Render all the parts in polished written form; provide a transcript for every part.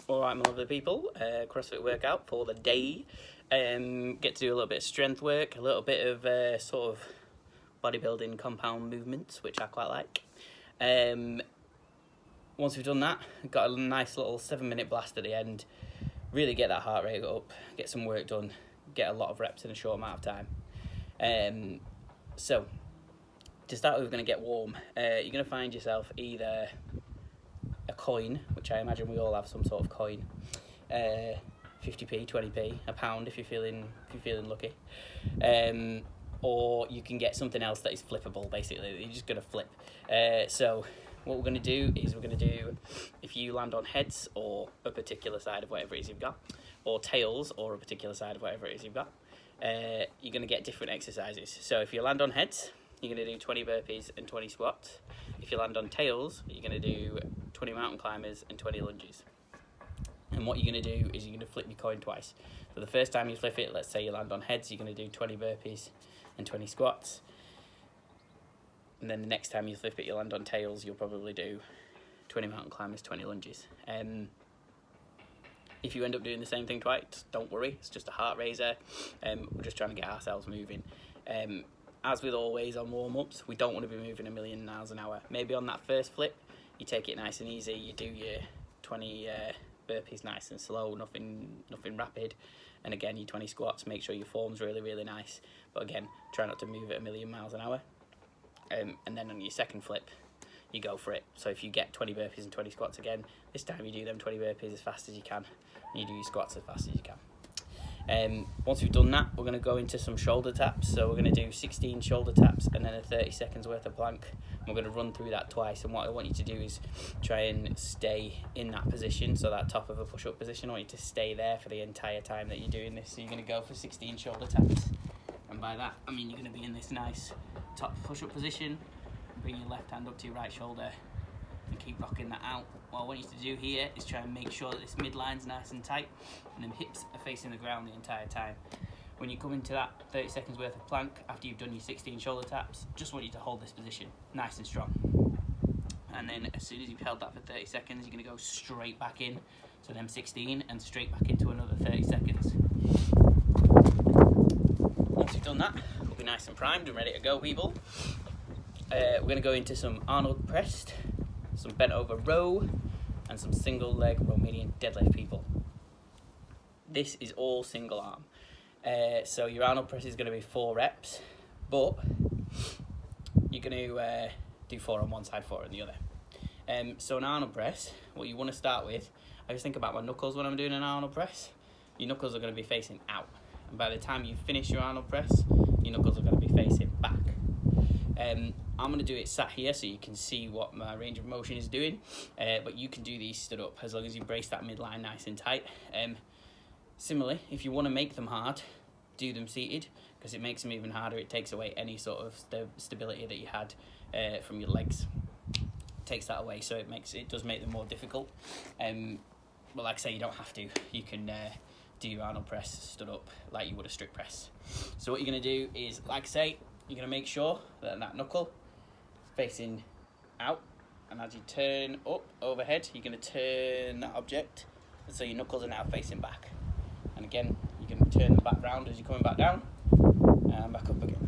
Alright, my lovely people, CrossFit workout for the day. Get to do a little bit of strength work, a little bit of sort of bodybuilding compound movements, which I quite like. Once we've done that, got a nice little 7-minute blast at the end. Really get that heart rate up, get some work done, get a lot of reps in a short amount of time. So, to start with, we're going to get warm. You're going to find yourself either a coin, which I imagine we all have some sort of coin, 50p, 20p, a pound if you're feeling lucky, or you can get something else that is flippable. Basically, you're just going to flip. So what we're going to do is if you land on heads or a particular side of whatever it is you've got, or tails or a particular side of whatever it is you've got, you're going to get different exercises. So if you land on heads, you're going to do 20 burpees and 20 squats. If you land on tails, you're going to do 20 mountain climbers and 20 lunges. And what you're going to do is you're going to flip your coin twice. So the first time you flip it, let's say you land on heads, you're going to do 20 burpees and 20 squats. And then the next time you flip it, you land on tails, you'll probably do 20 mountain climbers, 20 lunges. If you end up doing the same thing twice, don't worry, it's just a heart raiser. We're just trying to get ourselves moving. As with always on warm-ups, we don't want to be moving a million miles an hour. Maybe on that first flip, you take it nice and easy, you do your 20 burpees nice and slow, nothing rapid. And again, your 20 squats, make sure your form's really, really nice. But again, try not to move at a million miles an hour. And then on your second flip, you go for it. So if you get 20 burpees and 20 squats again, this time you do them 20 burpees as fast as you can, and you do your squats as fast as you can. Once we've done that, we're going to go into some shoulder taps. So we're going to do 16 shoulder taps and then a 30 seconds worth of plank. And we're going to run through that twice. And what I want you to do is try and stay in that position, so that top of a push-up position. I want you to stay there for the entire time that you're doing this. So you're going to go for 16 shoulder taps. And by that, I mean you're going to be in this nice top push-up position. Bring your left hand up to your right shoulder and keep rocking that out. What I want you to do here is try and make sure that this midline's nice and tight and then hips are facing the ground the entire time. When you come into that 30 seconds worth of plank, after you've done your 16 shoulder taps, just want you to hold this position nice and strong. And then as soon as you've held that for 30 seconds, you're going to go straight back in to them 16 and straight back into another 30 seconds. Once you've done that, we'll be nice and primed and ready to go, people. We're going to go into some Arnold pressed, some bent over row, and some single leg Romanian deadlift, people. This is all single arm. So your Arnold press is going to be 4 reps, but you're going to do 4 on one side, 4 on the other. So an Arnold press, what you want to start with, I always think about my knuckles when I'm doing an Arnold press. Your knuckles are going to be facing out. And by the time you finish your Arnold press, your knuckles are going to be facing back. I'm going to do it sat here so you can see what my range of motion is doing, but you can do these stood up as long as you brace that midline nice and tight. Similarly, if you want to make them hard, do them seated, because it makes them even harder. It takes away any sort of stability that you had from your legs. It takes that away, so it does make them more difficult. But like I say, you don't have to. You can do your Arnold press stood up like you would a strict press. So what you're going to do is, like I say, you're going to make sure that knuckle is facing out, and as you turn up overhead, you're going to turn that object, and so your knuckles are now facing back. And again, you're going to turn them back round as you're coming back down, and back up again.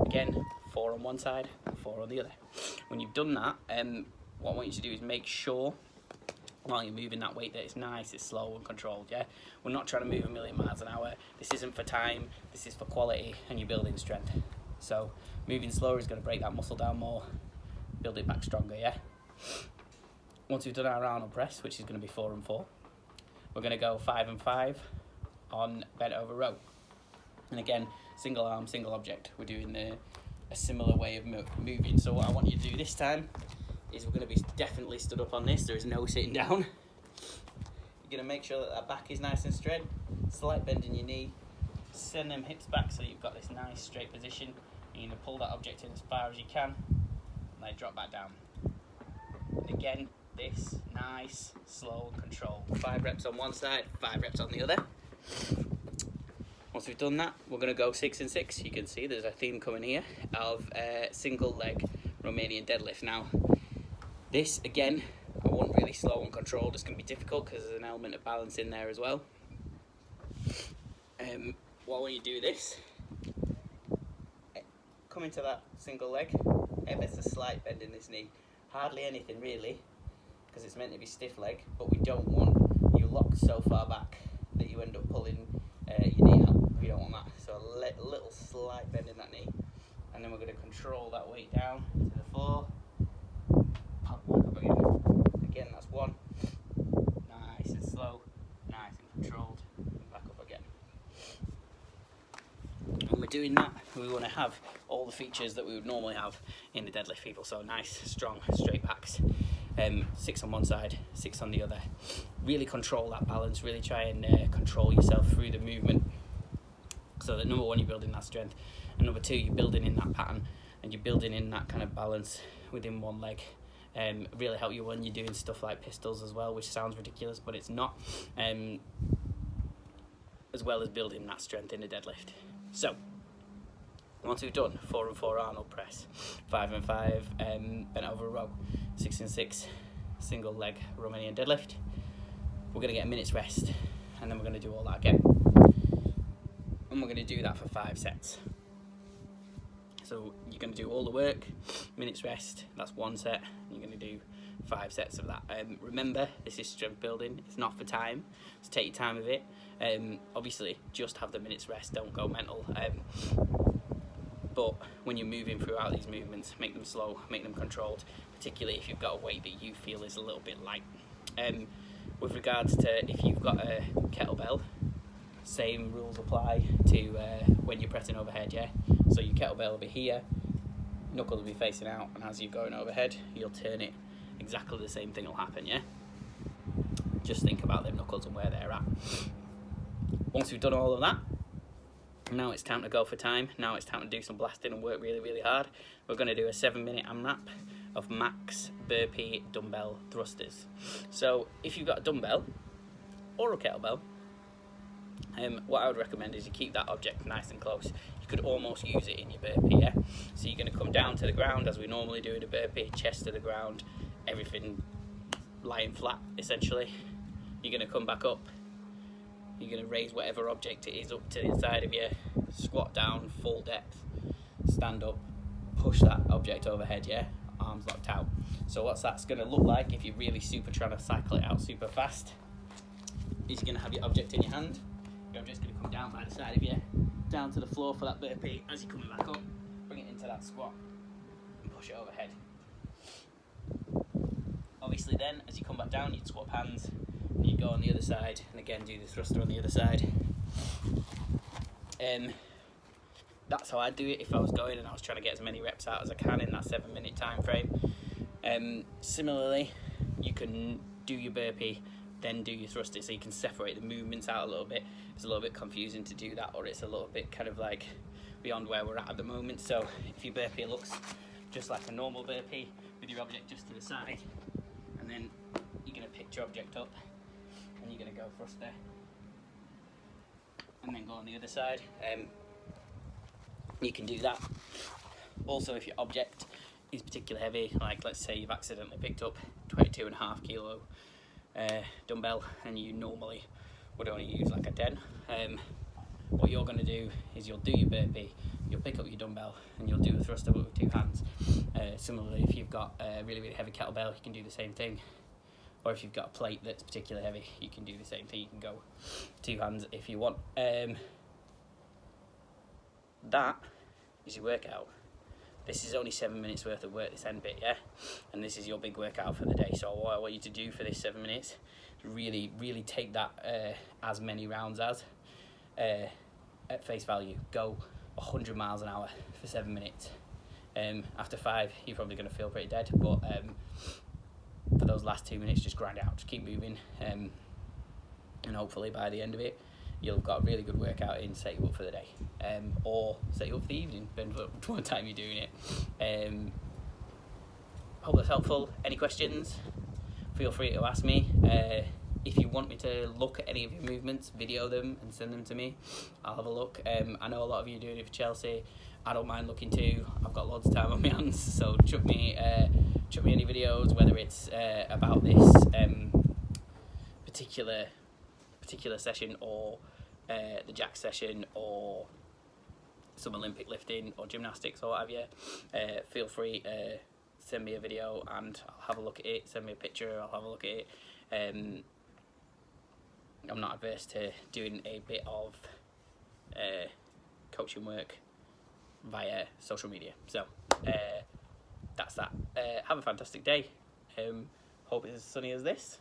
Again, 4 on one side, 4 on the other. When you've done that, what I want you to do is make sure while you're moving that weight that it's nice, it's slow and controlled, yeah? We're not trying to move a million miles an hour. This isn't for time, this is for quality, and you're building strength. So moving slower is going to break that muscle down more, build it back stronger, yeah? Once we've done our Arnold press, which is going to be 4 and 4, we're going to go 5 and 5 on bent over row. And again, single arm, single object. We're doing a similar way of moving. So what I want you to do this time is we're going to be definitely stood up on this. There is no sitting down. You're going to make sure that back is nice and straight. Slight bend in your knee. Send them hips back so you've got this nice straight position. You're going to pull that object in as far as you can. And then drop back down. And again, this nice, slow, and controlled. 5 reps on one side, 5 reps on the other. Once we've done that, we're going to go 6 and 6. You can see there's a theme coming here of single leg Romanian deadlift. Now, This, again, I want really slow and controlled. It's going to be difficult because there's an element of balance in there as well. When you do this, come into that single leg. There's a slight bend in this knee. Hardly anything really, because it's meant to be stiff leg, but we don't want you locked so far back that you end up pulling your knee out. We don't want that. So a little slight bend in that knee. And then we're going to control that weight down to the floor. Pop back up again. Again, that's one. Nice and slow, nice and controlled. And back up again. When we're doing that, we want to have all the features that we would normally have in the deadlift, people. So nice, strong, straight backs. 6 on one side, 6 on the other. Really control that balance. Really try and control yourself through the movement. So that number one, you're building that strength, and number two, you're building in that pattern, and you're building in that kind of balance within one leg. Really help you when you're doing stuff like pistols as well, which sounds ridiculous, but it's not. As well as building that strength in the deadlift. So, once we've done 4 and 4 Arnold press, 5 and 5 bent over row, 6 and 6 single leg Romanian deadlift, we're going to get a minute's rest, and then we're going to do all that again. And we're going to do that for 5 sets. So you're going to do all the work, minutes rest, that's 1 set, and you're going to do 5 sets of that. Remember, this is strength building, it's not for time, so take your time with it. Obviously, just have the minutes rest, don't go mental. But when you're moving throughout these movements, make them slow, make them controlled, particularly if you've got a weight that you feel is a little bit light. With regards to if you've got a kettlebell, same rules apply to when you're pressing overhead, yeah? So your kettlebell will be here, knuckles will be facing out, and as you're going overhead, you'll turn it, exactly the same thing will happen, yeah? Just think about them knuckles and where they're at. Once we've done all of that, now it's time to go for time. Now it's time to do some blasting and work really, really hard. We're going to do a 7-minute AMRAP of max burpee dumbbell thrusters. So if you've got a dumbbell or a kettlebell, what I would recommend is you keep that object nice and close. You could almost use it in your burpee, yeah? So you're going to come down to the ground as we normally do in a burpee, chest to the ground, everything lying flat essentially. You're going to come back up. You're going to raise whatever object it is up to the side of you, squat down, full depth, stand up, push that object overhead, yeah? Arms locked out. So what's that's going to look like if you're really super trying to cycle it out super fast, is you're going to have your object in your hand. Your object's going to come down by the side of you, down to the floor for that burpee. As you're coming back up, bring it into that squat and push it overhead. Obviously then, as you come back down, you'd swap hands, and you go on the other side, and again do the thruster on the other side. That's how I'd do it if I was going and I was trying to get as many reps out as I can in that 7-minute time frame. Similarly, you can do your burpee, then do your thruster, so you can separate the movements out a little bit. It's a little bit confusing to do that, or it's a little bit kind of like beyond where we're at the moment. So if your burpee looks just like a normal burpee with your object just to the side, and then you're going to pick your object up and you're going to go thruster and then go on the other side. You can do that. Also, if your object is particularly heavy, like let's say you've accidentally picked up 22.5 kilo dumbbell and you normally would only use like a 10, what you're going to do is you'll do your burpee, you'll pick up your dumbbell and you'll do a thruster with 2 hands. Similarly, if you've got a really, really heavy kettlebell, you can do the same thing. Or if you've got a plate that's particularly heavy, you can do the same thing. You can go 2 hands if you want. That is your workout. This is only 7 minutes worth of work, this end bit, yeah? And this is your big workout for the day. So what I want you to do for this 7 minutes is really, really take that as many rounds as at face value. Go 100 miles an hour for 7 minutes. After 5, you're probably going to feel pretty dead, but for those last 2 minutes, just grind out, just keep moving, and hopefully by the end of it, you'll have got a really good workout in, set you up for the day, or set you up for the evening, depending on what time you're doing it. Hope that's helpful. Any questions, feel free to ask me. If you want me to look at any of your movements, video them and send them to me. I'll have a look. I know a lot of you are doing it for Chelsea. I don't mind looking too. I've got loads of time on my hands, so chuck me chuck me any videos, whether it's about this particular session, or the jack session, or some Olympic lifting or gymnastics or what have you. Feel free, send me a video and I'll have a look at it. Send me a picture, I'll have a look at it. I'm not averse to doing a bit of coaching work via social media. So that's that. Have a fantastic day. Hope it's as sunny as this.